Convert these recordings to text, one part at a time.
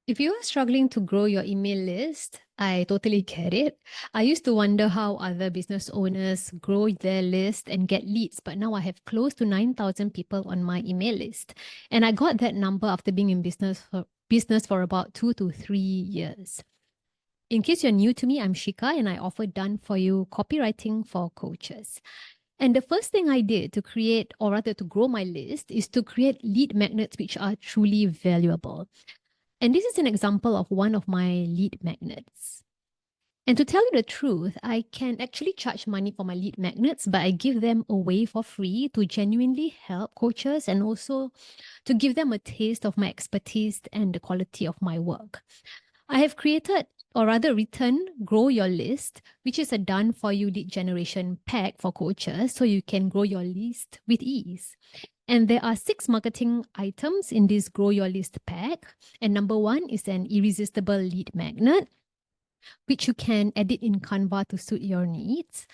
If you are struggling to grow your email list, I totally get it. I used to wonder how other business owners grow their list and get leads, but now I have close to 9,000 people on my email list. And I got that number after being in business for about 2 to 3 years. In case you're new to me, I'm Shikah and I offer done for you copywriting for coaches. And the first thing I did to create, or rather to grow my list, is to create lead magnets which are truly valuable. And this is an example of one of my lead magnets. And to tell you the truth, I can actually charge money for my lead magnets, but I give them away for free to genuinely help coaches and also to give them a taste of my expertise and the quality of my work. I have created, or rather written, Grow Your List, which is a done for you lead generation pack for coaches so you can grow your list with ease. And there are 6 marketing items in this Grow Your List pack. And number 1 is an irresistible lead magnet, which you can edit in Canva to suit your needs.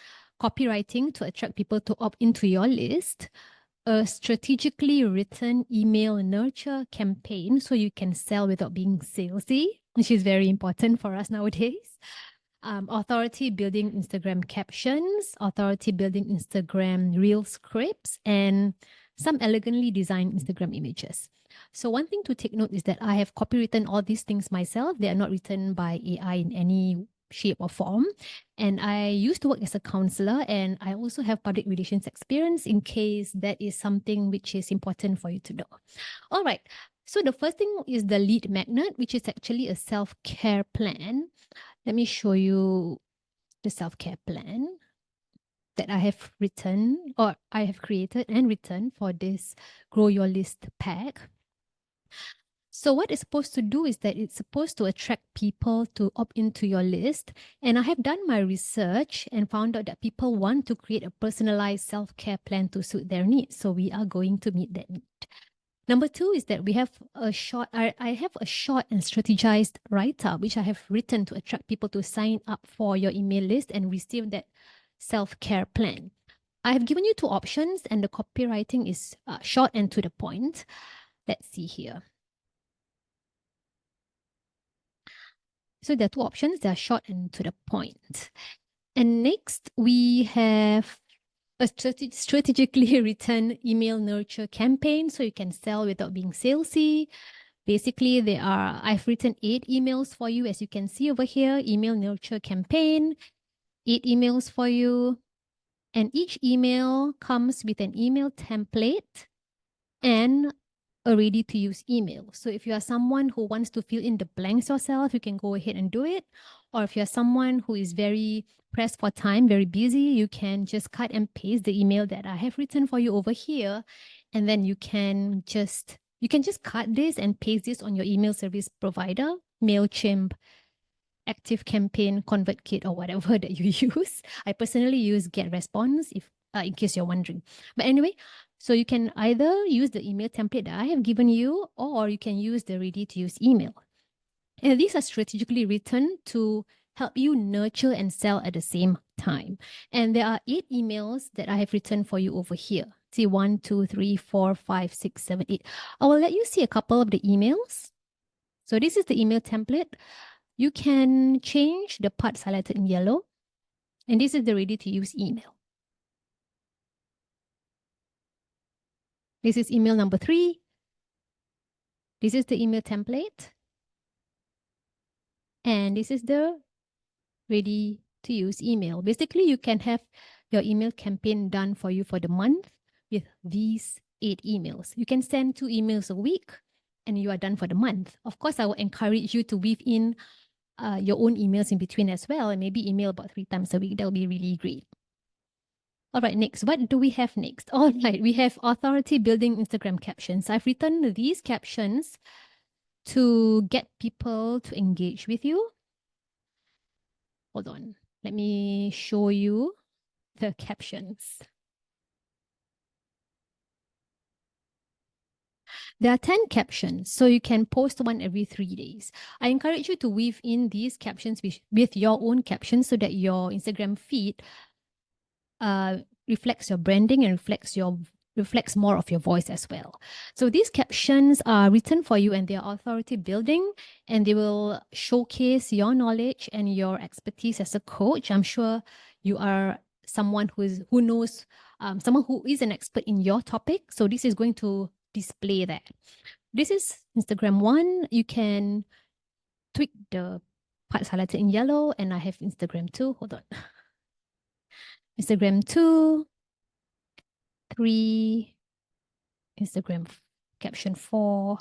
Copywriting to attract people to opt into your list. A strategically written email nurture campaign so you can sell without being salesy, which is very important for us nowadays. Authority building Instagram captions, authority building Instagram reel scripts, and some elegantly designed Instagram images. So one thing to take note is that I have copywritten all these things myself. They are not written by AI in any shape or form. And I used to work as a counselor, and I also have public relations experience in case that is something which is important for you to know. All right. So the first thing is the lead magnet, which is actually a self-care plan. Let me show you the self-care plan that I have written, or I have created and written for this Grow Your List pack. So what it's supposed to do is that it's supposed to attract people to opt into your list. And I have done my research and found out that people want to create a personalized self-care plan to suit their needs. So we are going to meet that need. Number 2 is that we have I have a short and strategized write-up, which I have written to attract people to sign up for your email list and receive that self-care plan. I have given you 2 options and the copywriting is short and to the point. Let's see here. So there are 2 options. They are short and to the point. And next, we have a strategically written email nurture campaign so you can sell without being salesy. Basically, I've written 8 emails for you, as you can see over here, email nurture campaign, 8 emails for you. And each email comes with an email template and a ready-to-use email. So if you are someone who wants to fill in the blanks yourself, you can go ahead and do it. Or if you're someone who is very pressed for time, very busy, you can just cut and paste the email that I have written for you over here. And then you can just cut this and paste this on your email service provider, MailChimp, ActiveCampaign, ConvertKit, or whatever that you use. I personally use GetResponse, if in case you're wondering. But anyway, so you can either use the email template that I have given you, or you can use the ready-to-use email. And these are strategically written to help you nurture and sell at the same time. And there are 8 emails that I have written for you over here. See, 1, 2, 3, 4, 5, 6, 7, 8. I will let you see a couple of the emails. So this is the email template. You can change the parts highlighted in yellow. And this is the ready-to-use email. This is email number 3. This is the email template. And this is the ready-to-use email. Basically, you can have your email campaign done for you for the month with these 8 emails. You can send 2 emails a week and you are done for the month. Of course, I will encourage you to weave in your own emails in between as well, and maybe email about 3 times a week. That will be really great. All right, next, what do we have next? All right, we have authority building Instagram captions. I've written these captions to get people to engage with you. Hold on, let me show you the captions. There are 10 captions, so you can post one every 3 days. I encourage you to weave in these captions with your own captions so that your Instagram feed reflects your branding and reflects your reflects more of your voice as well. So these captions are written for you and they are authority building, and they will showcase your knowledge and your expertise as a coach. I'm sure you are someone who knows, someone who is an expert in your topic. So this is going to display that. This is Instagram 1. You can tweak the parts highlighted in yellow, and I have Instagram 2. Hold on. Instagram 2, 3, Instagram caption 4,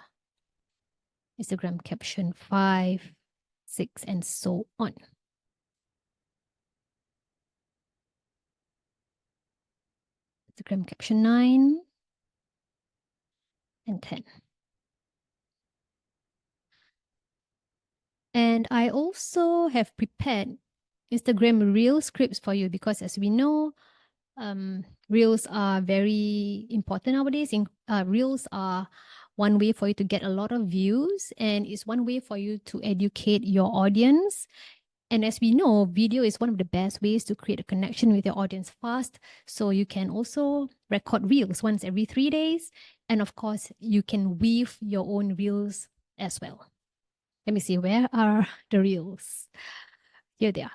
Instagram caption 5, 6, and so on. Instagram caption 9 and 10. And I also have prepared Instagram Reel scripts for you because, as we know, Reels are very important nowadays. Reels are one way for you to get a lot of views, and it's one way for you to educate your audience. And as we know, video is one of the best ways to create a connection with your audience fast. So you can also record reels once every 3 days. And of course, you can weave your own reels as well. Let me see, where are the reels? Here they are.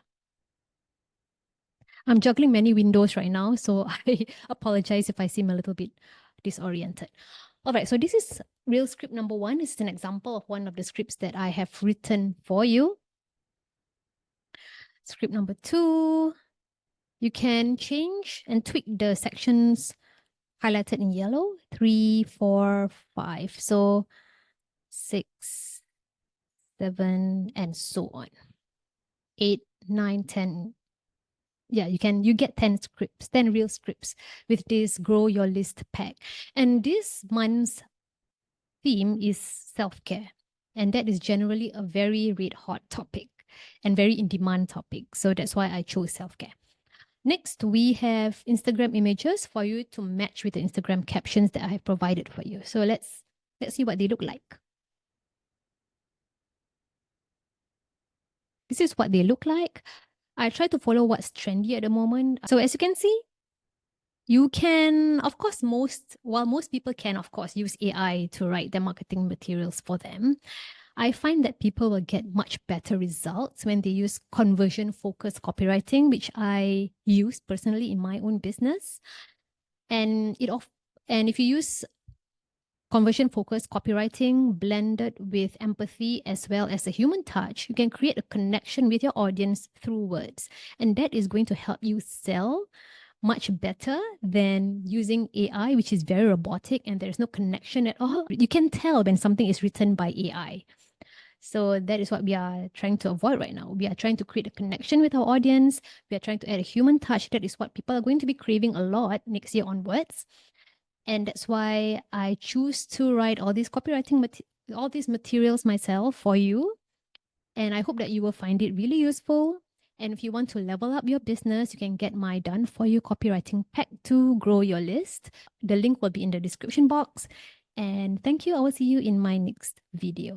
I'm juggling many windows right now, so I apologize if I seem a little bit disoriented. All right, so this is reel script number 1. This is an example of one of the scripts that I have written for you. Script number 2, you can change and tweak the sections highlighted in yellow, 3, 4, 5. So 6, 7, and so on. 8, 9, 10. Yeah, you get 10 scripts, 10 real scripts with this Grow Your List pack. And this month's theme is self-care. And that is generally a very red hot topic and very in demand topic. So that's why I chose self-care. Next, we have Instagram images for you to match with the Instagram captions that I have provided for you. So let's see what they look like. This is what they look like. I try to follow what's trendy at the moment. So as you can see, you can, of course, most people can, of course, use AI to write their marketing materials for them. I find that people will get much better results when they use conversion-focused copywriting, which I use personally in my own business. And if you use conversion-focused copywriting blended with empathy as well as a human touch, you can create a connection with your audience through words. And that is going to help you sell much better than using AI, which is very robotic and there's no connection at all. You can tell when something is written by AI. So that is what we are trying to avoid right now. We are trying to create a connection with our audience. We are trying to add a human touch. That is what people are going to be craving a lot next year onwards. And that's why I choose to write all these all these materials myself for you. And I hope that you will find it really useful. And if you want to level up your business, you can get my Done For You copywriting pack to grow your list. The link will be in the description box. And thank you. I will see you in my next video.